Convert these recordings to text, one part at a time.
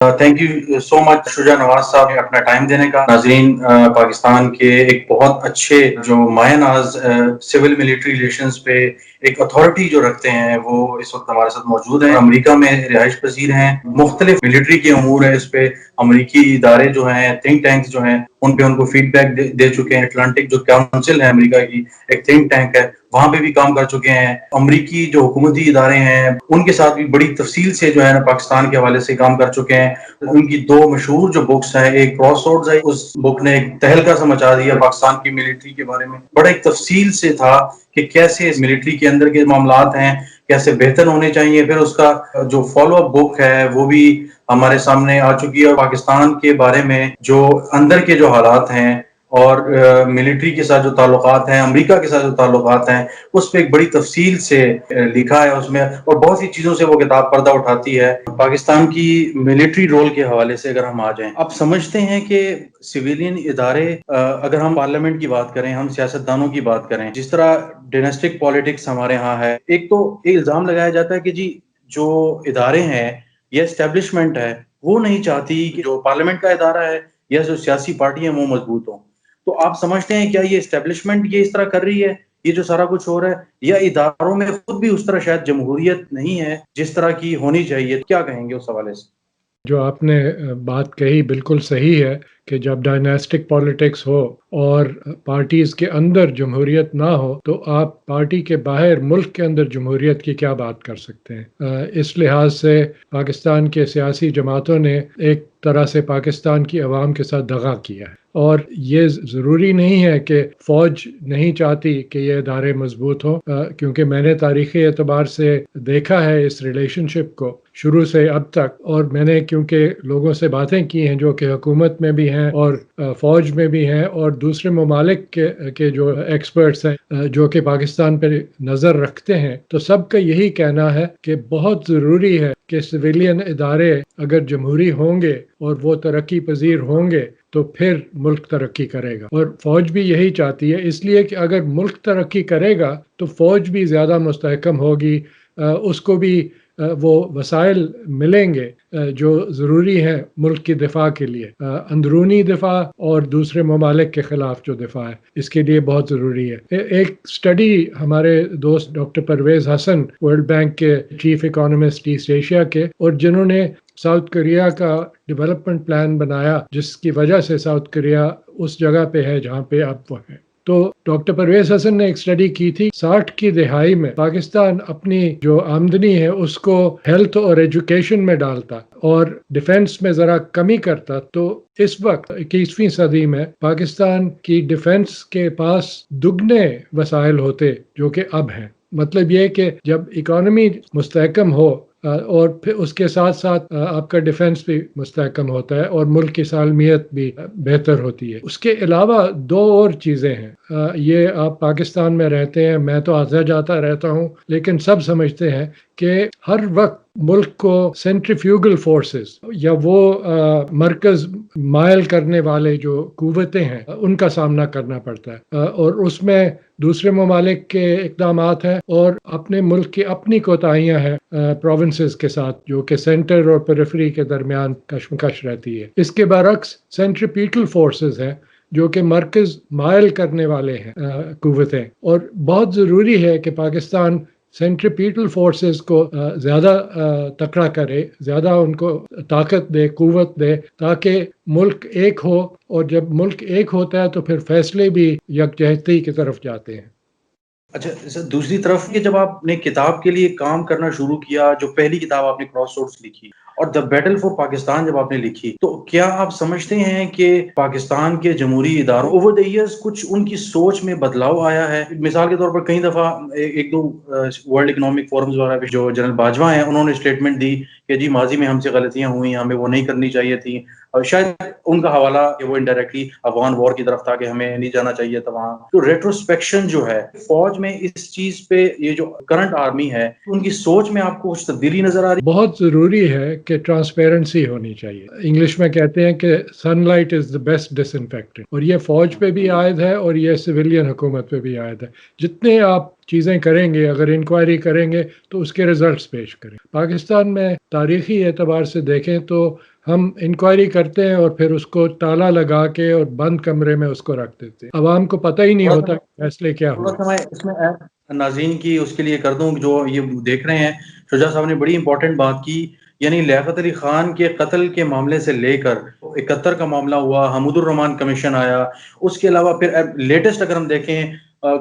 Thank you so مچ شجاع نواز صاحب اپنا time دینے کا. ناظرین، پاکستان کے ایک بہت اچھے جو مایہ ناز سول ملٹری ریلیشنز پہ ایک اتھارٹی جو رکھتے ہیں وہ اس وقت ہمارے ساتھ موجود ہیں. امریکہ میں رہائش پذیر ہیں. مختلف ملٹری کے امور ہیں، اس پہ امریکی ادارے جو ہیں، تھنک ٹینکس جو ہیں، ان پہ ان کو فیڈ بیک دے چکے ہیں. اٹلانٹک جو کاؤنسل ہے امریکہ کی، ایک تھنک ٹینک ہے، وہاں پہ بھی کام کر چکے ہیں. امریکی جو حکومتی ادارے ہیں ان کے ساتھ بھی بڑی تفصیل سے جو ہے نا پاکستان کے حوالے سے کام کر چکے ہیں. ان کی دو مشہور جو بکس ہیں، ایک کراس روڈز ہے، اس بک نے ایک تہلکہ سا مچا دیا پاکستان کی ملٹری کے بارے میں. بڑا ایک تفصیل سے تھا کہ کیسے ملٹری کے اندر کے معاملات ہیں کیسے بہتر ہونے چاہیے. پھر اس کا جو فالو اپ بک ہے وہ بھی ہمارے سامنے آ چکی ہے. اور پاکستان کے بارے میں جو اندر کے جو حالات ہیں اور ملٹری کے ساتھ جو تعلقات ہیں، امریکہ کے ساتھ جو تعلقات ہیں، اس پہ ایک بڑی تفصیل سے لکھا ہے اس میں. اور بہت سی چیزوں سے وہ کتاب پردہ اٹھاتی ہے. پاکستان کی ملٹری رول کے حوالے سے اگر ہم آ جائیں، آپ سمجھتے ہیں کہ سویلین ادارے، اگر ہم پارلیمنٹ کی بات کریں، ہم سیاستدانوں کی بات کریں، جس طرح ڈینسٹک پالیٹکس ہمارے ہاں ہے، ایک تو یہ الزام لگایا جاتا ہے کہ جی جو ادارے ہیں یا اسٹیبلشمنٹ ہے وہ نہیں چاہتی کہ جو پارلیمنٹ کا ادارہ ہے یا جو سیاسی پارٹی ہیں وہ مضبوط ہوں. تو آپ سمجھتے ہیں کیا یہ اسٹیبلشمنٹ یہ اس طرح کر رہی ہے، یہ جو سارا کچھ ہو رہا ہے، یا اداروں میں خود بھی اس طرح شاید جمہوریت نہیں ہے جس طرح کی ہونی چاہیے؟ کیا کہیں گے اس حوالے سے؟ جو آپ نے بات کہی بالکل صحیح ہے کہ جب ڈائناسٹک پالیٹکس ہو اور پارٹیز کے اندر جمہوریت نہ ہو تو آپ پارٹی کے باہر ملک کے اندر جمہوریت کی کیا بات کر سکتے ہیں. اس لحاظ سے پاکستان کے سیاسی جماعتوں نے ایک طرح سے پاکستان کی عوام کے ساتھ دغا کیا ہے. اور یہ ضروری نہیں ہے کہ فوج نہیں چاہتی کہ یہ ادارے مضبوط ہوں، کیونکہ میں نے تاریخی اعتبار سے دیکھا ہے اس ریلیشن شپ کو شروع سے اب تک. اور میں نے کیونکہ لوگوں سے باتیں کی ہیں جو کہ حکومت میں بھی ہیں اور فوج میں بھی ہیں اور دوسرے ممالک کے جو ایکسپرٹس ہیں جو کہ پاکستان پہ نظر رکھتے ہیں، تو سب کا یہی کہنا ہے کہ بہت ضروری ہے کہ سویلین ادارے اگر جمہوری ہوں گے اور وہ ترقی پذیر ہوں گے تو پھر ملک ترقی کرے گا. اور فوج بھی یہی چاہتی ہے، اس لیے کہ اگر ملک ترقی کرے گا تو فوج بھی زیادہ مستحکم ہوگی، اس کو بھی وہ وسائل ملیں گے جو ضروری ہیں ملک کی دفاع کے لیے. اندرونی دفاع اور دوسرے ممالک کے خلاف جو دفاع ہے اس کے لیے بہت ضروری ہے. ایک سٹڈی ہمارے دوست ڈاکٹر پرویز حسن، ورلڈ بینک کے چیف اکانومسٹ ایسٹ ایشیا کے، اور جنہوں نے ساؤتھ کوریا کا ڈیولپمنٹ پلان بنایا جس کی وجہ سے ساؤتھ کوریا اس جگہ پہ ہے جہاں پہ اب وہ ہے. تو ڈاکٹر پرویز حسن نے ایک سٹڈی کی تھی 60 کی دہائی میں پاکستان اپنی جو آمدنی ہے اس کو ہیلتھ اور ایجوکیشن میں ڈالتا اور ڈیفنس میں ذرا کمی کرتا، تو اس وقت 21ویں صدی میں پاکستان کی ڈیفنس کے پاس دگنے وسائل ہوتے جو کہ اب ہیں. مطلب یہ کہ جب اکانومی مستحکم ہو اور پھر اس کے ساتھ ساتھ آپ کا ڈیفنس بھی مستحکم ہوتا ہے اور ملک کی سالمیت بھی بہتر ہوتی ہے. اس کے علاوہ دو اور چیزیں ہیں. یہ آپ پاکستان میں رہتے ہیں، میں تو آتا جاتا رہتا ہوں، لیکن سب سمجھتے ہیں کہ ہر وقت ملک کو سینٹریفیوگل فورسز یا وہ مرکز مائل کرنے والے جو قوتیں ہیں ان کا سامنا کرنا پڑتا ہے، اور اس میں دوسرے ممالک کے اقدامات ہیں اور اپنے ملک کی اپنی کوتاہیاں ہیں پروونسز کے ساتھ جو کہ سینٹر اور پیریفری کے درمیان کشمکش رہتی ہے. اس کے برعکس سینٹریپیٹل فورسز ہیں جو کہ مرکز مائل کرنے والے ہیں قوتیں. اور بہت ضروری ہے کہ پاکستان سینٹریپیٹل فورسز کو زیادہ تکڑا کرے، زیادہ ان کو طاقت دے، قوت دے، تاکہ ملک ایک ہو. اور جب ملک ایک ہوتا ہے تو پھر فیصلے بھی یکجہتی کی طرف جاتے ہیں. اچھا سر، دوسری طرف کہ جب آپ نے کتاب کے لیے کام کرنا شروع کیا، جو پہلی کتاب آپ نے کراس روڈز لکھی اور دا بیٹل فار پاکستان جب آپ نے لکھی، تو کیا آپ سمجھتے ہیں کہ پاکستان کے جمہوری اداروں اوور دی ایئرز کچھ ان کی سوچ میں بدلاؤ آیا ہے؟ مثال کے طور پر کئی دفعہ ایک دو ورلڈ اکنامک فورمز وغیرہ پہ جو جنرل باجوہ ہیں انہوں نے اسٹیٹمنٹ دی کہ جی ماضی میں ہم سے غلطیاں ہوئی، ہمیں وہ نہیں کرنی چاہیے تھیں. اور شاید ان کا حوالہ کہ وہ انڈائریکٹلی افغان وار کی طرف تھا کہ ہمیں نہیں جانا چاہیے تھا وہاں. تو ریٹروسپیکشن جو ہے فوج میں اس چیز پہ، یہ جو کرنٹ آرمی ہے ان کی سوچ میں آپ کو کچھ تبدیلی نظر آ رہی؟ بہت ضروری ہے کہ ٹرانسپیرنسی ہونی چاہیے. انگلش میں کہتے ہیں کہ sunlight is the best disinfectant, اور یہ فوج پہ بھی عائد ہے اور یہ سویلین حکومت پہ بھی عائد ہے. جتنے آپ چیزیں کریں گے، اگر انکوائری کریں گے تو اس کے ریزلٹس پیش کریں. پاکستان میں تاریخی اعتبار سے دیکھیں تو ہم انکوائری کرتے ہیں اور پھر اس کو تالا لگا کے اور بند کمرے میں اس کو رکھ دیتے ہیں. عوام کو پتہ ہی نہیں تھوڑا ہوتا سا کہ فیصلے کیا تھوڑا ہوئے. سا میں اس میں ناظرین کی اس کے لیے کر دوں جو یہ دیکھ رہے ہیں. شجاع صاحب نے بڑی امپورٹنٹ بات کی، یعنی لیاقت علی خان کے قتل کے معاملے سے لے کر 71 کا معاملہ ہوا، حمود الرحمان کمیشن آیا، اس کے علاوہ پھر لیٹسٹ اگر ہم دیکھیں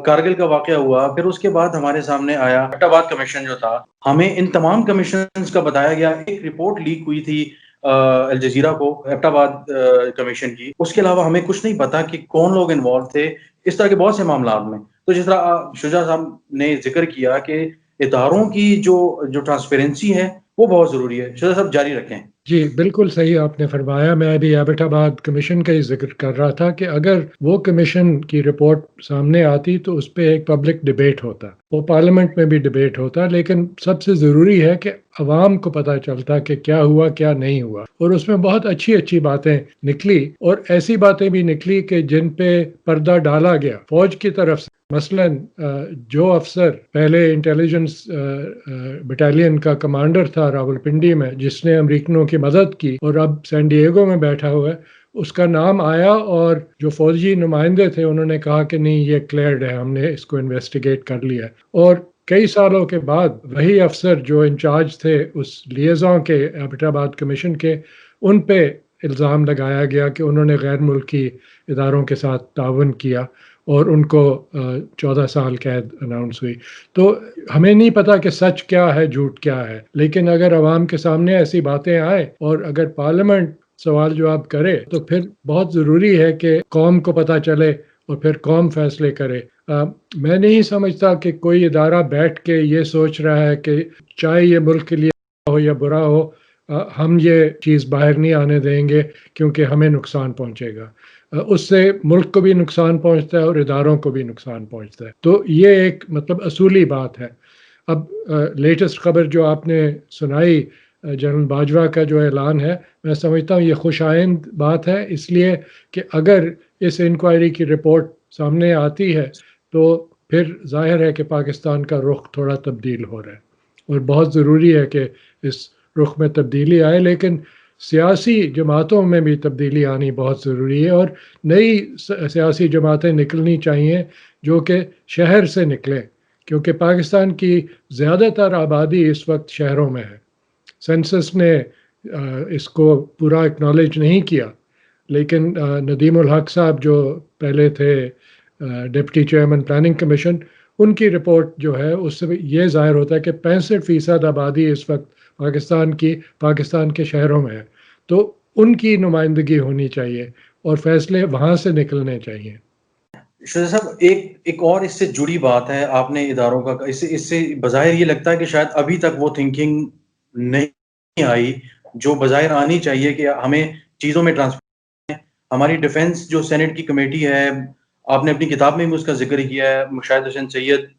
کارگل کا واقعہ ہوا، پھر اس کے بعد ہمارے سامنے آیا ایبٹ آباد کمیشن جو تھا. ہمیں ان تمام کمیشنز کا بتایا گیا. ایک رپورٹ لیک ہوئی تھی الجزیرہ کو ایبٹ آباد کمیشن کی، اس کے علاوہ ہمیں کچھ نہیں پتا کہ کون لوگ انوالو تھے اس طرح کے بہت سے معاملات میں. تو جس طرح شجاع صاحب نے ذکر کیا کہ اداروں کی جو ٹرانسپیرنسی ہے وہ بہت ضروری ہے. شجاع صاحب جاری رکھیں. جی بالکل صحیح آپ نے فرمایا. میں ابھی ایبٹ آباد کمیشن کا ہی ذکر کر رہا تھا کہ اگر وہ کمیشن کی رپورٹ سامنے آتی تو اس پہ ایک پبلک ڈبیٹ ہوتا، وہ پارلیمنٹ میں بھی ڈبیٹ ہوتا، لیکن سب سے ضروری ہے کہ عوام کو پتہ چلتا کہ کیا ہوا کیا نہیں ہوا. اور اس میں بہت اچھی اچھی باتیں نکلی اور ایسی باتیں بھی نکلی کہ جن پہ پردہ ڈالا گیا فوج کی طرف سے. مثلا جو افسر پہلے انٹیلیجنس بٹالین کا کمانڈر تھا راولپنڈی میں، جس نے امریکنوں کی مدد کی اور اب سین ڈیگو میں بیٹھا ہوا ہے، اس کا نام آیا اور جو فوجی نمائندے تھے انہوں نے کہا کہ نہیں یہ کلیئرڈ ہے، ہم نے اس کو انویسٹیگیٹ کر لیا. اور کئی سالوں کے بعد وہی افسر جو انچارج تھے اس لیزاں کے ایبٹ آباد کمیشن کے، ان پہ الزام لگایا گیا کہ انہوں نے غیر ملکی اداروں کے ساتھ تعاون کیا اور ان کو 14 سال قید اناؤنس ہوئی. تو ہمیں نہیں پتا کہ سچ کیا ہے جھوٹ کیا ہے، لیکن اگر عوام کے سامنے ایسی باتیں آئے اور اگر پارلیمنٹ سوال جواب کرے تو پھر بہت ضروری ہے کہ قوم کو پتہ چلے اور پھر قوم فیصلے کرے. میں نہیں سمجھتا کہ کوئی ادارہ بیٹھ کے یہ سوچ رہا ہے کہ چاہے یہ ملک کے لیے ہو یا برا ہو، ہم یہ چیز باہر نہیں آنے دیں گے کیونکہ ہمیں نقصان پہنچے گا. اس سے ملک کو بھی نقصان پہنچتا ہے اور اداروں کو بھی نقصان پہنچتا ہے. تو یہ ایک مطلب اصولی بات ہے. اب لیٹسٹ خبر جو آپ نے سنائی جنرل باجوہ کا جو اعلان ہے، میں سمجھتا ہوں یہ خوش آئند بات ہے، اس لیے کہ اگر اس انکوائری کی رپورٹ سامنے آتی ہے تو پھر ظاہر ہے کہ پاکستان کا رخ تھوڑا تبدیل ہو رہا ہے اور بہت ضروری ہے کہ اس رخ میں تبدیلی آئے. لیکن سیاسی جماعتوں میں بھی تبدیلی آنی بہت ضروری ہے اور نئی سیاسی جماعتیں نکلنی چاہیے جو کہ شہر سے نکلیں، کیونکہ پاکستان کی زیادہ تر آبادی اس وقت شہروں میں ہے. سینسس نے اس کو پورا اکنالج نہیں کیا، لیکن ندیم الحق صاحب جو پہلے تھے ڈپٹی چیئرمین پلاننگ کمیشن، ان کی رپورٹ جو ہے اس سے یہ ظاہر ہوتا ہے کہ 65% آبادی اس وقت پاکستان کے شہروں میں ہے. تو ان کی نمائندگی ہونی چاہیے اور فیصلے وہاں سے نکلنے چاہیے. شجاع صاحب ایک اور اس سے جڑی بات ہے، آپ نے اداروں کا اس سے بظاہر یہ لگتا ہے کہ شاید ابھی تک وہ تھنکنگ نہیں آئی جو بظاہر آنی چاہیے کہ ہمیں چیزوں میں ٹرانسفر. ہماری ڈیفنس جو سینٹ کی کمیٹی ہے، آپ نے اپنی کتاب میں بھی اس کا ذکر کیا ہے، مشاہد حسین سید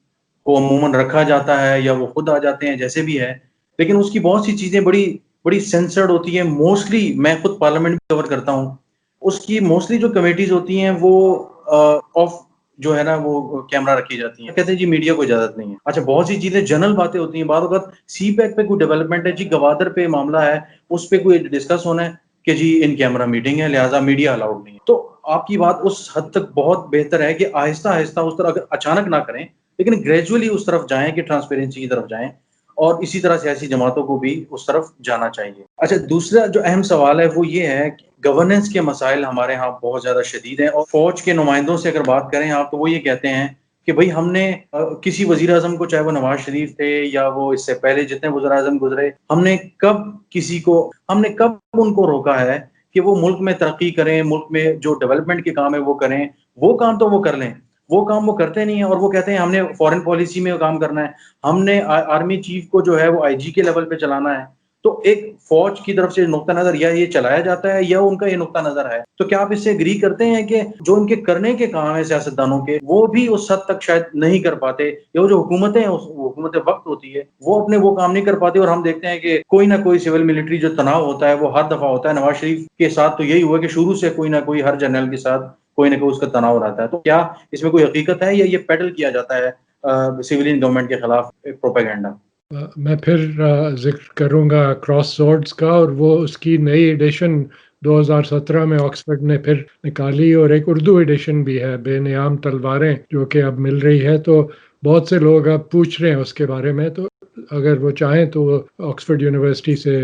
کو عموماً رکھا جاتا ہے یا وہ خود آ جاتے ہیں جیسے بھی ہے، لیکن اس کی بہت سی چیزیں بڑی سینسرڈ ہوتی ہیں. موسٹلی میں خود پارلیمنٹ بھی کور کرتا ہوں، اس کی موسٹلی جو کمیٹیز ہوتی ہیں وہ آف جو ہے نا وہ کیمرہ رکھی جاتی ہیں، کہتے ہیں جی میڈیا کو اجازت نہیں ہے. اچھا بہت سی چیزیں جنرل باتیں ہوتی ہیں، بعض اوقات سی پیک پہ کوئی ڈیولپمنٹ ہے، جی گوادر پہ معاملہ ہے، اس پہ کوئی ڈسکس ہونا ہے کہ جی ان کیمرہ میٹنگ ہے لہٰذا میڈیا الاؤڈ نہیں ہے. تو آپ کی بات اس حد تک بہت بہتر ہے کہ آہستہ آہستہ اس طرح اچانک نہ کریں، لیکن گریجولی اس طرف جائیں کہ ٹرانسپیرنسی کی طرف جائیں، اور اسی طرح سیاسی جماعتوں کو بھی اس طرف جانا چاہیے. اچھا دوسرا جو اہم سوال ہے وہ یہ ہے کہ گورننس کے مسائل ہمارے ہاں بہت زیادہ شدید ہیں، اور فوج کے نمائندوں سے اگر بات کریں آپ تو وہ یہ کہتے ہیں کہ بھئی ہم نے کسی وزیر اعظم کو، چاہے وہ نواز شریف تھے یا وہ اس سے پہلے جتنے وزیر اعظم گزرے، ہم نے کب ان کو روکا ہے کہ وہ ملک میں ترقی کریں، ملک میں جو ڈیولپمنٹ کے کام ہے وہ کریں. وہ کام تو وہ کر لیں، وہ کام وہ کرتے نہیں ہیں، اور وہ کہتے ہیں ہم نے فورن پالیسی میں کام کرنا ہے، ہم نے آرمی چیف کو جو ہے وہ IG کے لیول پہ چلانا ہے. تو ایک فوج کی طرف سے نقطہ نظر یا یہ چلایا جاتا ہے یا ان کا یہ نقطہ نظر ہے. تو کیا آپ اس سے اگری کرتے ہیں کہ جو ان کے کرنے کے کام ہے سیاستدانوں کے، وہ بھی اس حد تک شاید نہیں کر پاتے، یا وہ جو حکومتیں حکومت وقت ہوتی ہے وہ اپنے وہ کام نہیں کر پاتے، اور ہم دیکھتے ہیں کہ کوئی نہ کوئی سول ملٹری جو تناؤ ہوتا ہے وہ ہر دفعہ ہوتا ہے. نواز شریف کے ساتھ تو یہی ہوا کہ شروع سے کوئی نہ کوئی ہر جنرل کے ساتھ کوئی نہ کوئی اس کا تناؤ رہتا ہے. تو کیا اس میں کوئی حقیقت ہے یا یہ پیڈل کیا جاتا ہے سیولین گورنمنٹ کے خلاف پروپیگنڈا؟ میں پھر ذکر کروں گا کراس سورڈز کا، اور وہ اس کی نئی ایڈیشن 2017 میں آکسفرڈ نے پھر نکالی، اور ایک اردو ایڈیشن بھی ہے، بے نیام تلواریں، جو کہ اب مل رہی ہے. تو بہت سے لوگ اب پوچھ رہے ہیں اس کے بارے میں، تو اگر وہ چاہیں تو وہ آکسفرڈ یونیورسٹی سے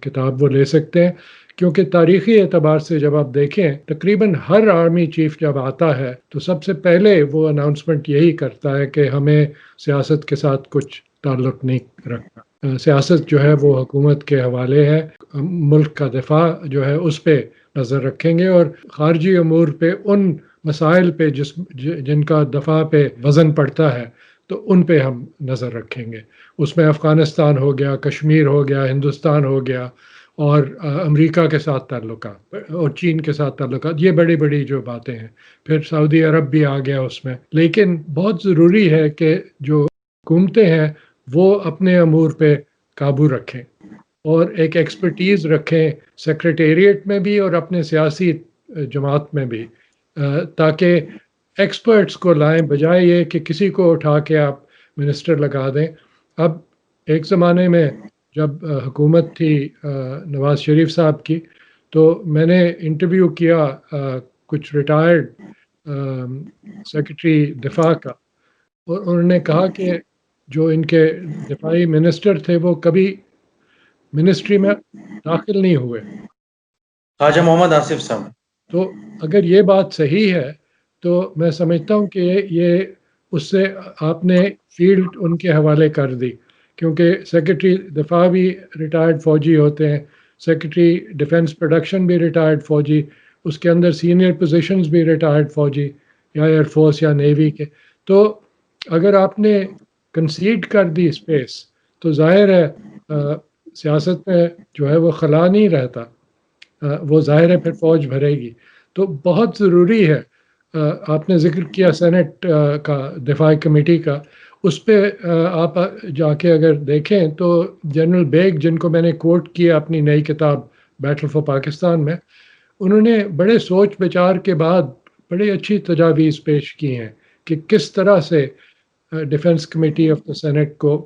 کتاب وہ لے سکتے ہیں. کیونکہ تاریخی اعتبار سے جب آپ دیکھیں، تقریباً ہر آرمی چیف جب آتا ہے تو سب سے پہلے وہ اناؤنسمنٹ یہی کرتا ہے کہ ہمیں سیاست کے ساتھ کچھ تعلق نہیں رکھتا. سیاست جو ہے وہ حکومت کے حوالے ہے. ملک کا دفاع جو ہے اس پہ نظر رکھیں گے، اور خارجی امور پہ، ان مسائل پہ جن کا دفاع پہ وزن پڑتا ہے، تو ان پہ ہم نظر رکھیں گے. اس میں افغانستان ہو گیا، کشمیر ہو گیا، ہندوستان ہو گیا، اور امریکہ کے ساتھ تعلقات اور چین کے ساتھ تعلقات، یہ بڑی بڑی جو باتیں ہیں. پھر سعودی عرب بھی آ گیا اس میں. لیکن بہت ضروری ہے کہ جو حکومتیں ہیں وہ اپنے امور پہ قابو رکھیں، اور ایک ایکسپرٹیز رکھیں سیکریٹریٹ میں بھی اور اپنے سیاسی جماعت میں بھی، تاکہ ایکسپرٹس کو لائیں، بجائے یہ کہ کسی کو اٹھا کے آپ منسٹر لگا دیں. اب ایک زمانے میں جب حکومت تھی نواز شریف صاحب کی، تو میں نے انٹرویو کیا کچھ ریٹائرڈ سیکرٹری دفاع کا، اور انہوں نے کہا کہ جو ان کے دفاعی منسٹر تھے وہ کبھی منسٹری میں داخل نہیں ہوئے. خواجہ محمد آصف صاحب. تو اگر یہ بات صحیح ہے تو میں سمجھتا ہوں کہ یہ اس سے آپ نے فیلڈ ان کے حوالے کر دی، کیونکہ سیکرٹری دفاع بھی ریٹائرڈ فوجی ہوتے ہیں، سیکرٹری ڈیفنس پروڈکشن بھی ریٹائرڈ فوجی، اس کے اندر سینئر پوزیشنز بھی ریٹائرڈ فوجی یا ایئر فورس یا نیوی کے. تو اگر آپ نے کنسیڈ کر دی اسپیس، تو ظاہر ہے سیاست میں جو ہے وہ خلا نہیں رہتا، وہ ظاہر ہے پھر فوج بھرے گی. تو بہت ضروری ہے. آپ نے ذکر کیا سینٹ کا دفاعی کمیٹی کا، اس پہ آپ جا کے اگر دیکھیں تو جنرل بیگ، جن کو میں نے کوٹ کیا اپنی نئی کتاب بیٹل فار پاکستان میں، انہوں نے بڑے سوچ بچار کے بعد بڑی اچھی تجاویز پیش کی ہیں کہ کس طرح سے defence committee of the senate کو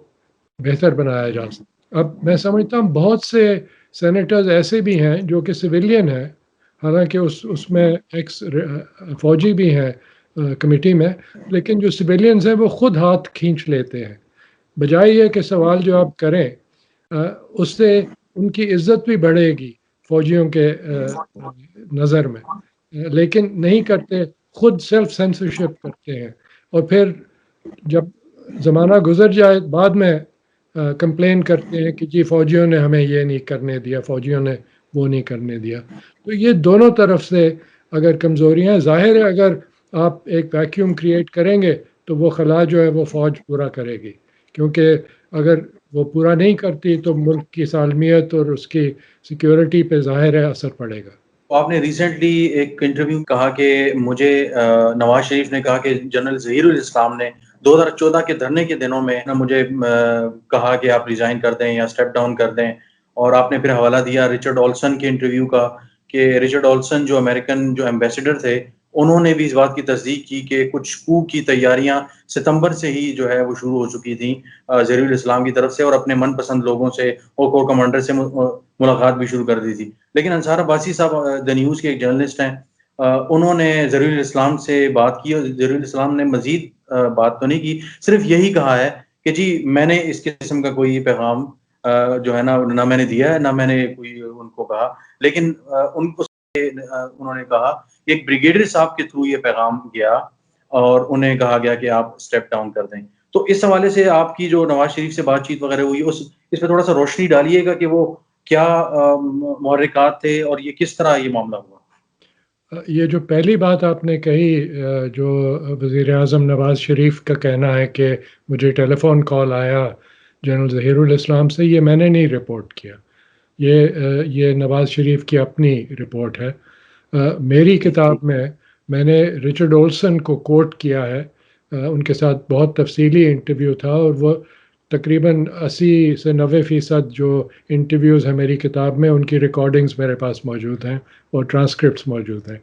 بہتر بنایا جا سکتا. اب میں سمجھتا ہوں بہت سے سینیٹرز ایسے بھی ہیں جو کہ سویلین ہیں، حالانکہ اس میں ایکس فوجی بھی ہیں کمیٹی میں، لیکن جو سویلینز ہیں وہ خود ہاتھ کھینچ لیتے ہیں. بجائے یہ کہ سوال جو آپ کریں، اس سے ان کی عزت بھی بڑھے گی فوجیوں کے نظر میں، لیکن نہیں کرتے، خود سیلف سینسرشپ کرتے ہیں. اور پھر جب زمانہ گزر جائے بعد میں کمپلین کرتے ہیں کہ جی فوجیوں نے ہمیں یہ نہیں کرنے دیا، فوجیوں نے وہ نہیں کرنے دیا. تو یہ دونوں طرف سے اگر کمزوریاں، ظاہر ہے اگر آپ ایک ویکیوم کریٹ کریں گے تو وہ خلا جو ہے وہ فوج پورا کرے گی، کیونکہ اگر وہ پورا نہیں کرتی تو ملک کی سالمیت اور اس کی سیکیورٹی پہ ظاہر ہے اثر پڑے گا. آپ نے ریسنٹلی ایک انٹرویو کہا کہ مجھے نواز شریف نے کہا کہ جنرل ظہیر الاسلام نے 2014 کے دھرنے کے دنوں میں مجھے کہا کہ آپ ریزائن کر دیں یا اسٹیپ ڈاؤن کر دیں. اور آپ نے پھر حوالہ دیا رچرڈ آلسن کے انٹرویو کا، کہ رچرڈ آلسن جو امریکن جو ایمبیسڈر تھے، انہوں نے بھی اس بات کی تصدیق کی کہ کچھ کو کی تیاریاں ستمبر سے ہی جو ہے وہ شروع ہو چکی تھیں ظہیر الاسلام کی طرف سے، اور اپنے من پسند لوگوں سے اور کور کمانڈر سے ملاقات بھی شروع کر دی تھی. لیکن انصار عباسی صاحب دا نیوز کے ایک جرنلسٹ ہیں، انہوں نے ظہیر الاسلام سے بات کی، اور ظہیر الاسلام نے مزید بات تو نہیں کی، صرف یہی کہا ہے کہ جی میں نے اس قسم کا کوئی پیغام جو ہے نہ میں نے دیا ہے، نہ میں نے کوئی ان کو کہا. لیکن انہوں نے کہا کہ ایک بریگیڈیئر صاحب کے تھرو یہ پیغام گیا اور انہیں کہا گیا کہ آپ اسٹیپ ڈاؤن کر دیں. تو اس حوالے سے آپ کی جو نواز شریف سے بات چیت وغیرہ ہوئی، اس پہ تھوڑا سا روشنی ڈالیے گا کہ وہ کیا محرکات تھے اور یہ کس طرح یہ معاملہ ہوا. یہ جو پہلی بات آپ نے کہی، جو وزیر اعظم نواز شریف کا کہنا ہے کہ مجھے ٹیلی فون کال آیا جنرل ظہیر الاسلام سے، یہ میں نے نہیں رپورٹ کیا، یہ نواز شریف کی اپنی رپورٹ ہے. میری کتاب میں نے رچرڈ اولسن کو کوٹ کیا ہے، ان کے ساتھ بہت تفصیلی انٹرویو تھا، اور وہ تقریباً 80 سے 90% جو انٹرویوز ہیں میری کتاب میں، ان کی ریکارڈنگز میرے پاس موجود ہیں اور ٹرانسکرپٹس موجود ہیں.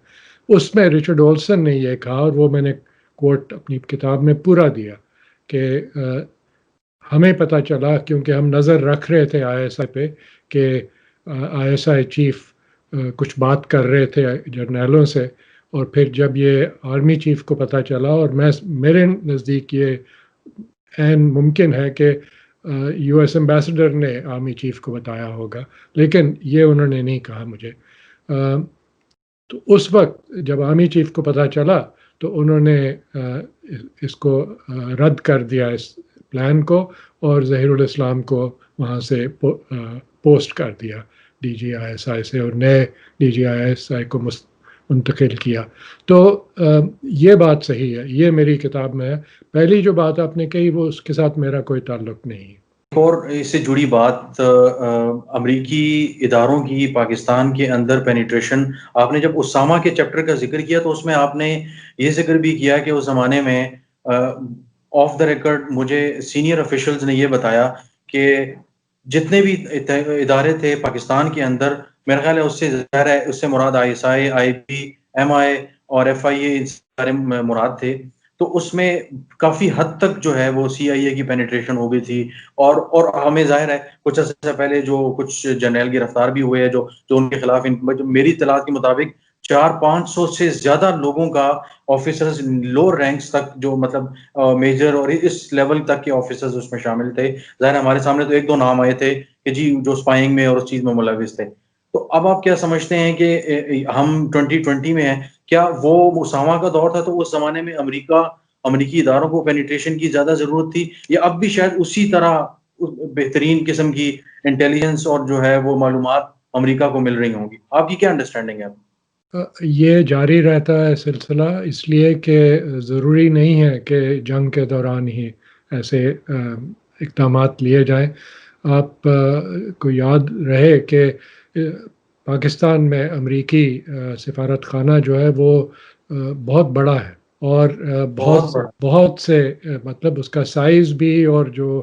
اس میں رچرڈ اولسن نے یہ کہا، اور وہ میں نے کوٹ اپنی کتاب میں پورا دیا، کہ ہمیں پتہ چلا کیونکہ ہم نظر رکھ رہے تھے آئی ایس آئی پہ کہ آئی ایس آئی چیف کچھ بات کر رہے تھے جرنیلوں سے، اور پھر جب یہ آرمی چیف کو پتہ چلا، اور میرے نزدیک یہ عین ممکن ہے کہ یو ایس ایمبیسڈر نے آرمی چیف کو بتایا ہوگا، لیکن یہ انہوں نے نہیں کہا مجھے۔ تو اس وقت جب آرمی چیف کو پتہ چلا تو انہوں نے اس کو رد کر دیا، اس پلان کو، اور ظہیر الاسلام کو وہاں سے پوسٹ کر دیا D G I S I سے، اور نئے D G I S I کو منتقل کیا۔ تو یہ بات صحیح ہے، یہ میری کتاب میں ہے۔ پہلی جو بات آپ نے کہی وہ اس کے ساتھ میرا کوئی تعلق نہیں ہے۔ اور اس سے جڑی بات امریکی اداروں کی پاکستان کے اندر پینیٹریشن، آپ نے جب اسامہ کے چیپٹر کا ذکر کیا تو اس میں آپ نے یہ ذکر بھی کیا کہ اس زمانے میں آف دا ریکارڈ مجھے سینئر آفیشلز نے یہ بتایا کہ جتنے بھی ادارے تھے پاکستان کے اندر، میرا خیال ہے اس سے ظاہر ہے اس سے مراد I S I, I P, M آئی اور ایف آئی اے سارے مراد تھے، تو اس میں کافی حد تک جو ہے وہ سی آئی اے کی پینیٹریشن ہو گئی تھی، اور ہمیں ظاہر ہے کچھ عرصے سے پہلے جو کچھ جرنیل گرفتار بھی ہوئے ہیں جو ان کے خلاف، میری اطلاعات کے مطابق 400-500 سے زیادہ لوگوں کا آفیسرز لوور رینکس تک، جو مطلب میجر اور اس لیول تک کے آفیسرز اس میں شامل تھے۔ ظاہر ہمارے سامنے تو ایک دو نام آئے تھے کہ جی جو اسپائنگ میں اور اس چیز میں ملوث تھے۔ تو اب آپ کیا سمجھتے ہیں کہ ہم 2020 میں ہیں، کیا وہ اسامہ کا دور تھا تو اس زمانے میں امریکی اداروں کو پینیٹریشن کی زیادہ ضرورت تھی، یا اب بھی شاید اسی طرح بہترین قسم کی انٹیلیجنس اور جو ہے وہ معلومات امریکہ کو مل رہی ہوں گی؟ آپ کی کیا انڈرسٹینڈنگ ہے؟ یہ جاری رہتا ہے سلسلہ، اس لیے کہ ضروری نہیں ہے کہ جنگ کے دوران ہی ایسے اقدامات لیے جائیں۔ آپ کو یاد رہے کہ پاکستان میں امریکی سفارت خانہ جو ہے وہ بہت بڑا ہے، اور بہت سے مطلب اس کا سائز بھی اور جو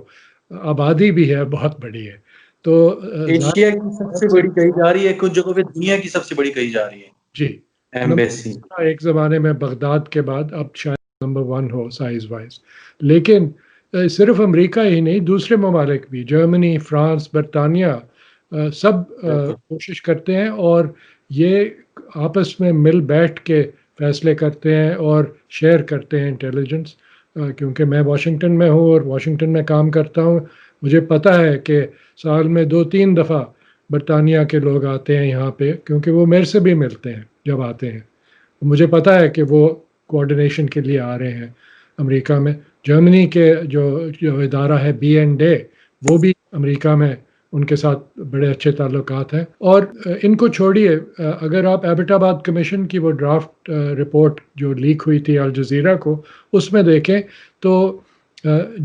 آبادی بھی ہے بہت بڑی ہے۔ تو ایشیا کی سب سے بڑی کہی جا رہی ہے، کچھ جگہوں پہ دنیا کی سب سے بڑی کہی جا رہی ہے جی، ایمبیسی۔ ایک زمانے میں بغداد کے بعد اب شاید نمبر 1 ہو سائز وائز۔ لیکن صرف امریکہ ہی نہیں، دوسرے ممالک بھی، جرمنی، فرانس، برطانیہ، سب کوشش کرتے ہیں، اور یہ آپس میں مل بیٹھ کے فیصلے کرتے ہیں اور شیئر کرتے ہیں انٹیلیجنس۔ کیونکہ میں واشنگٹن میں ہوں اور واشنگٹن میں کام کرتا ہوں، مجھے پتہ ہے کہ سال میں 2-3 دفعہ برطانیہ کے لوگ آتے ہیں یہاں پہ، کیونکہ وہ میرے سے بھی ملتے ہیں جب آتے ہیں۔ مجھے پتہ ہے کہ وہ کوآرڈینیشن کے لیے آ رہے ہیں امریکہ میں۔ جرمنی کے جو ادارہ ہے B&A، وہ بھی امریکہ میں ان کے ساتھ بڑے اچھے تعلقات ہیں۔ اور ان کو چھوڑیے، اگر آپ ایبٹ آباد کمیشن کی وہ ڈرافٹ رپورٹ جو لیک ہوئی تھی الجزیرہ کو، اس میں دیکھیں تو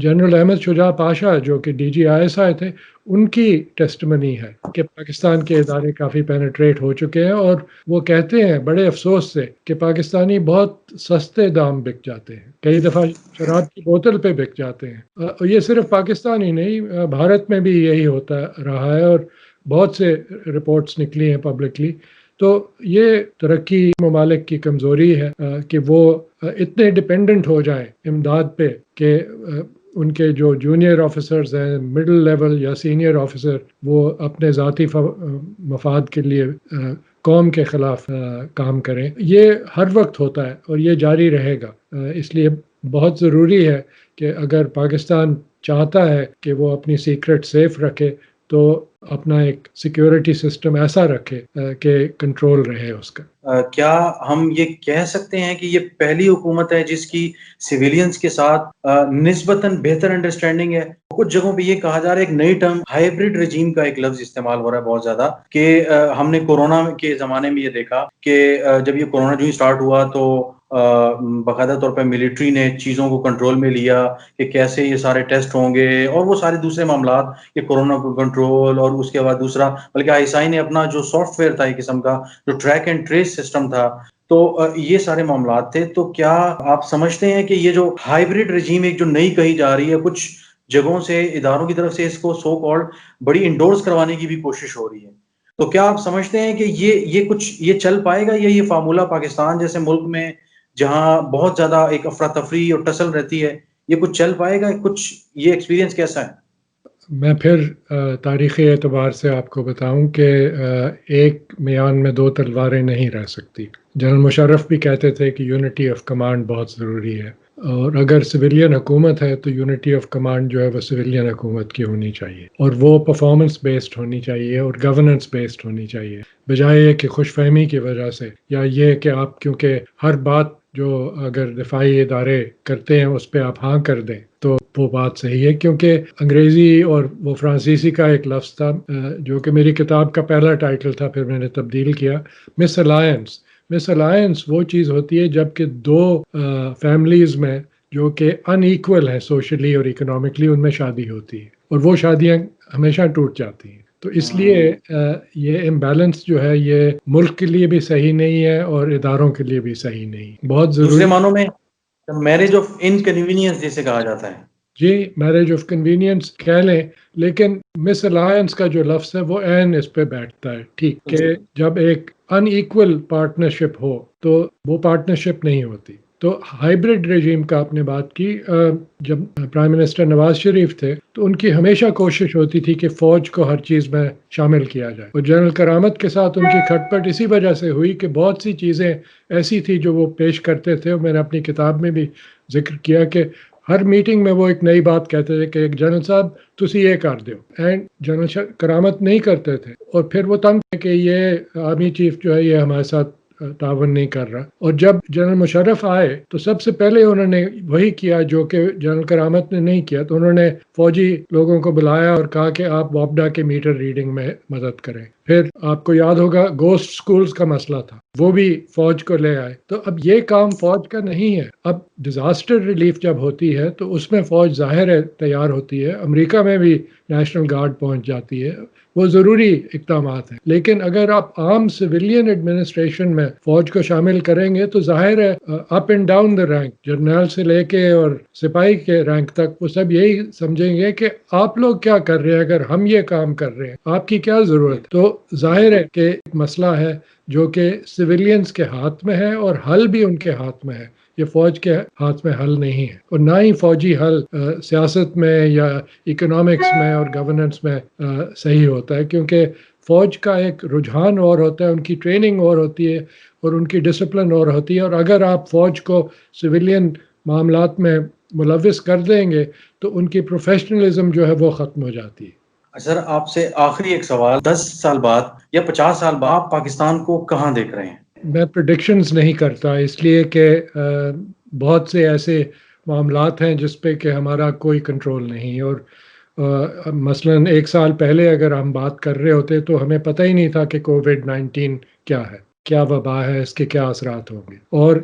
جنرل احمد شجاع پاشا جو کہ D G I S I تھے، ان کی ٹیسٹمنی ہے کہ پاکستان کے ادارے کافی پینیٹریٹ ہو چکے ہیں، اور وہ کہتے ہیں بڑے افسوس سے کہ پاکستانی بہت سستے دام بک جاتے ہیں، کئی دفعہ شراب کی بوتل پہ بک جاتے ہیں۔ یہ صرف پاکستان ہی نہیں، بھارت میں بھی یہی ہوتا رہا ہے، اور بہت سے رپورٹس نکلی ہیں پبلکلی۔ تو یہ ترقی ممالک کی کمزوری ہے کہ وہ اتنے ڈپینڈنٹ ہو جائیں امداد پہ کہ ان کے جو جونیئر آفیسرز ہیں، مڈل لیول یا سینئر آفیسر، وہ اپنے ذاتی مفاد کے لیے قوم کے خلاف کام کریں۔ یہ ہر وقت ہوتا ہے اور یہ جاری رہے گا۔ اس لیے بہت ضروری ہے کہ اگر پاکستان چاہتا ہے کہ وہ اپنی سیکرٹ سیف رکھے تو اپنا ایک سیکیورٹی سسٹم ایسا رکھے کہ کنٹرول رہے اس کا۔ کیا ہم یہ کہہ سکتے ہیں کہ یہ پہلی حکومت ہے جس کی سویلینز کے ساتھ نسبتاً بہتر انڈرسٹینڈنگ ہے؟ کچھ جگہوں پہ یہ کہا جا رہا ہے، ایک نئی ٹرم ہائبرڈ رجیم کا ایک لفظ استعمال ہو رہا ہے بہت زیادہ، کہ ہم نے کورونا کے زمانے میں یہ دیکھا کہ جب یہ کورونا جو ہی سٹارٹ ہوا تو باقاعدہ طور پہ ملٹری نے چیزوں کو کنٹرول میں لیا کہ کیسے یہ سارے ٹیسٹ ہوں گے اور وہ سارے دوسرے معاملات کہ کورونا کو کنٹرول، اور اس کے بعد دوسرا بلکہ آئی ایس آئی نے اپنا جو سافٹ ویئر تھا ایک قسم کا جو ٹریک اینڈ ٹریس سسٹم تھا، تو یہ سارے معاملات تھے۔ تو کیا آپ سمجھتے ہیں کہ یہ جو ہائبرڈ رجیم ایک جو نئی کہی جا رہی ہے، کچھ جگہوں سے اداروں کی طرف سے اس کو سو کالڈ بڑی انڈورس کروانے کی بھی کوشش ہو رہی ہے، تو کیا آپ سمجھتے ہیں کہ یہ کچھ یہ چل پائے گا، یا یہ فارمولہ پاکستان جیسے ملک میں جہاں بہت زیادہ ایک افراتفری اور ٹسل رہتی ہے، یہ کچھ چل پائے گا؟ کچھ یہ ایکسپیرینس کیسا ہے؟ میں پھر تاریخی اعتبار سے آپ کو بتاؤں کہ ایک میان میں دو تلواریں نہیں رہ سکتی. جنرل مشرف بھی کہتے تھے کہ یونٹی آف کمانڈ بہت ضروری ہے، اور اگر سویلین حکومت ہے تو یونٹی آف کمانڈ جو ہے وہ سویلین حکومت کی ہونی چاہیے، اور وہ پرفارمنس بیسڈ ہونی چاہیے اور گورننس بیسڈ ہونی چاہیے، بجائے یہ کہ خوش فہمی کی وجہ سے، یا یہ کہ آپ کیونکہ ہر بات جو اگر دفاعی ادارے کرتے ہیں اس پہ آپ ہاں کر دیں تو وہ بات صحیح ہے. کیونکہ انگریزی اور وہ فرانسیسی کا ایک لفظ تھا جو کہ میری کتاب کا پہلا ٹائٹل تھا، پھر میں نے تبدیل کیا، مس الائنس. مس الائنس وہ چیز ہوتی ہے جب کہ دو فیملیز میں جو کہ ان ایکول ہیں سوشلی اور اکنامکلی، ان میں شادی ہوتی ہے، اور وہ شادیاں ہمیشہ ٹوٹ جاتی ہیں. تو اس لیے یہ امبیلنس جو ہے یہ ملک کے لیے بھی صحیح نہیں ہے اور اداروں کے لیے بھی صحیح نہیں. بہت دوسرے ضروری. معنوں میں میرج آف انکنوینئنس جیسے کہا جاتا ہے. جی، میرج آف کنوینئنس کہہ لیں، لیکن مس الائنس کا جو لفظ ہے وہ عین اس پہ بیٹھتا ہے. ٹھیک کہ جب ایک ان ایکول پارٹنرشپ ہو تو وہ پارٹنرشپ نہیں ہوتی. تو ہائیبرڈ رجیم کا آپ نے بات کی، جب پرائم منسٹر نواز شریف تھے تو ان کی ہمیشہ کوشش ہوتی تھی کہ فوج کو ہر چیز میں شامل کیا جائے، اور جنرل کرامت کے ساتھ ان کی کھٹ پٹ اسی وجہ سے ہوئی کہ بہت سی چیزیں ایسی تھی جو وہ پیش کرتے تھے، اور میں نے اپنی کتاب میں بھی ذکر کیا کہ ہر میٹنگ میں وہ ایک نئی بات کہتے تھے کہ ایک جنرل صاحب تسی یہ کر دیو، اینڈ جنرل کرامت نہیں کرتے تھے، اور پھر وہ تنگ ہے کہ یہ آرمی چیف جو ہے یہ ہمارے ساتھ تعاون نہیں کر رہا. اور جب جنرل مشرف آئے تو سب سے پہلے انہوں نے وہی کیا جو کہ جنرل کرامت نے نہیں کیا. تو انہوں نے فوجی لوگوں کو بلایا اور کہا کہ آپ واپڈا کے میٹر ریڈنگ میں مدد کریں. پھر آپ کو یاد ہوگا گوسٹ سکولز کا مسئلہ تھا، وہ بھی فوج کو لے آئے. تو اب یہ کام فوج کا نہیں ہے. اب ڈیزاسٹر ریلیف جب ہوتی ہے تو اس میں فوج ظاہر ہے تیار ہوتی ہے، امریکہ میں بھی نیشنل گارڈ پہنچ جاتی ہے، وہ ضروری اقدامات ہیں. لیکن اگر آپ عام سویلین ایڈمنسٹریشن میں فوج کو شامل کریں گے تو ظاہر ہے up and down the rank, جرنیل سے لے کے اور سپاہی کے رینک تک، وہ سب یہی سمجھیں گے کہ آپ لوگ کیا کر رہے ہیں اگر ہم یہ کام کر رہے ہیں، آپ کی کیا ضرورت. تو ظاہر ہے کہ ایک مسئلہ ہے جو کہ سویلینز کے ہاتھ میں ہے، اور حل بھی ان کے ہاتھ میں ہے. یہ فوج کے ہاتھ میں حل نہیں ہے، اور نہ ہی فوجی حل سیاست میں یا اکنامکس میں اور گورننس میں صحیح ہوتا ہے. کیونکہ فوج کا ایک رجحان اور ہوتا ہے، ان کی ٹریننگ اور ہوتی ہے، اور ان کی ڈسپلن اور ہوتی ہے. اور اگر آپ فوج کو سویلین معاملات میں ملوث کر دیں گے تو ان کی پروفیشنلزم جو ہے وہ ختم ہو جاتی ہے. سر آپ سے آخری ایک سوال، 10 سال بعد یا 50 سال بعد آپ پاکستان کو کہاں دیکھ رہے ہیں؟ میں پریڈکشنز نہیں کرتا، اس لیے کہ بہت سے ایسے معاملات ہیں جس پہ کہ ہمارا کوئی کنٹرول نہیں. اور مثلا 1 سال پہلے اگر ہم بات کر رہے ہوتے تو ہمیں پتہ ہی نہیں تھا کہ کووڈ-19 کیا ہے، کیا وبا ہے، اس کے کیا اثرات ہوں گے. اور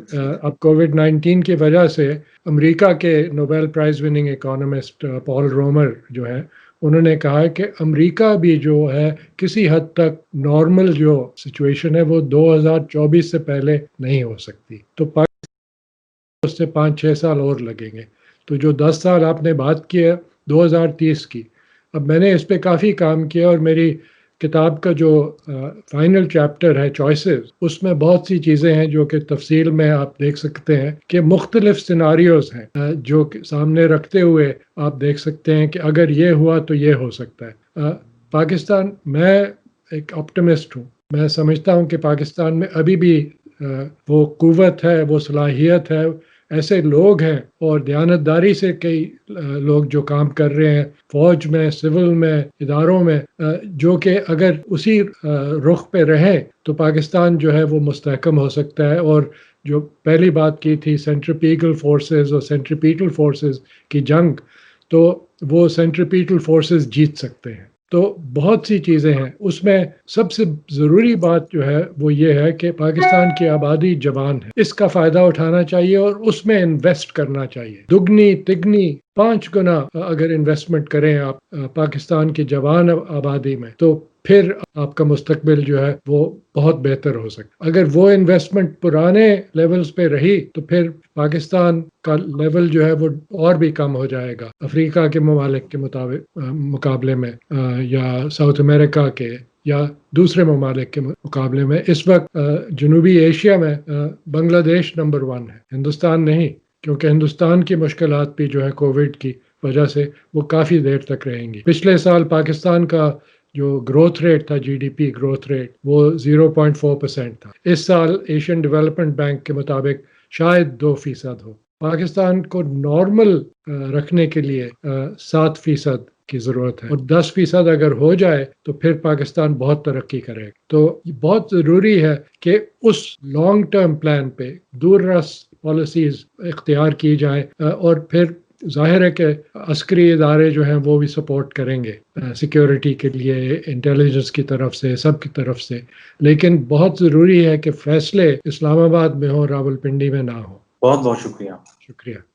اب کووڈ-19 کی وجہ سے امریکہ کے نوبیل پرائز وننگ اکانومسٹ پال رومر جو ہے، انہوں نے کہا کہ امریکہ بھی جو ہے کسی حد تک نارمل جو سچویشن ہے وہ 2024 سے پہلے نہیں ہو سکتی. تو اس سے 5-6 سال اور لگیں گے. تو جو 10 سال آپ نے بات کی ہے 2030 کی، اب میں نے اس پہ کافی کام کیا، اور میری کتاب کا جو فائنل چیپٹر ہے چوائسز، اس میں بہت سی چیزیں ہیں جو کہ تفصیل میں آپ دیکھ سکتے ہیں کہ مختلف سیناریوز ہیں جو سامنے رکھتے ہوئے آپ دیکھ سکتے ہیں کہ اگر یہ ہوا تو یہ ہو سکتا ہے. پاکستان، میں ایک آپٹمسٹ ہوں، میں سمجھتا ہوں کہ پاکستان میں ابھی بھی وہ قوت ہے، وہ صلاحیت ہے، ایسے لوگ ہیں، اور دیانتداری سے کئی لوگ جو کام کر رہے ہیں فوج میں، سول میں، اداروں میں، جو کہ اگر اسی رخ پہ رہیں تو پاکستان جو ہے وہ مستحکم ہو سکتا ہے. اور جو پہلی بات کی تھی سینٹریپیگل فورسز اور سینٹریپیٹل فورسز کی جنگ، تو وہ سینٹریپیٹل فورسز جیت سکتے ہیں. تو بہت سی چیزیں ہیں، اس میں سب سے ضروری بات جو ہے وہ یہ ہے کہ پاکستان کی آبادی جوان ہے، اس کا فائدہ اٹھانا چاہیے اور اس میں انویسٹ کرنا چاہیے. دگنی تگنی 5 گنا اگر انویسٹمنٹ کریں آپ پاکستان کی جوان آبادی میں، تو پھر آپ کا مستقبل جو ہے وہ بہت بہتر ہو سکتا. اگر وہ انویسٹمنٹ پرانے لیولز پہ رہی تو پھر پاکستان کا لیول جو ہے وہ اور بھی کم ہو جائے گا افریقہ کے ممالک کے مقابلے میں، یا ساؤتھ امریکہ کے یا دوسرے ممالک کے مقابلے میں. اس وقت جنوبی ایشیا میں بنگلہ دیش نمبر 1 ہے، ہندوستان نہیں. کیونکہ ہندوستان کی مشکلات بھی جو ہے کووڈ کی وجہ سے وہ کافی دیر تک رہیں گی۔ پچھلے سال پاکستان کا جو گروتھ ریٹ تھا، G D P growth rate, وہ 0.4% تھا۔ اس سال ایشین ڈیولپمنٹ بینک کے مطابق شاید 2% ہو۔ پاکستان کو نارمل رکھنے کے لیے 7% کی ضرورت ہے، اور 10% اگر ہو جائے تو پھر پاکستان بہت ترقی کرے گا۔ تو یہ بہت ضروری ہے کہ اس لانگ ٹرم پلان پہ دور رس پالیسیز اختیار کی جائیں، اور پھر ظاہر ہے کہ عسکری ادارے جو ہیں وہ بھی سپورٹ کریں گے سیکیورٹی کے لیے، انٹیلیجنس کی طرف سے، سب کی طرف سے، لیکن بہت ضروری ہے کہ فیصلے اسلام آباد میں ہوں، راولپنڈی میں نہ ہوں۔ بہت بہت شکریہ۔ شکریہ۔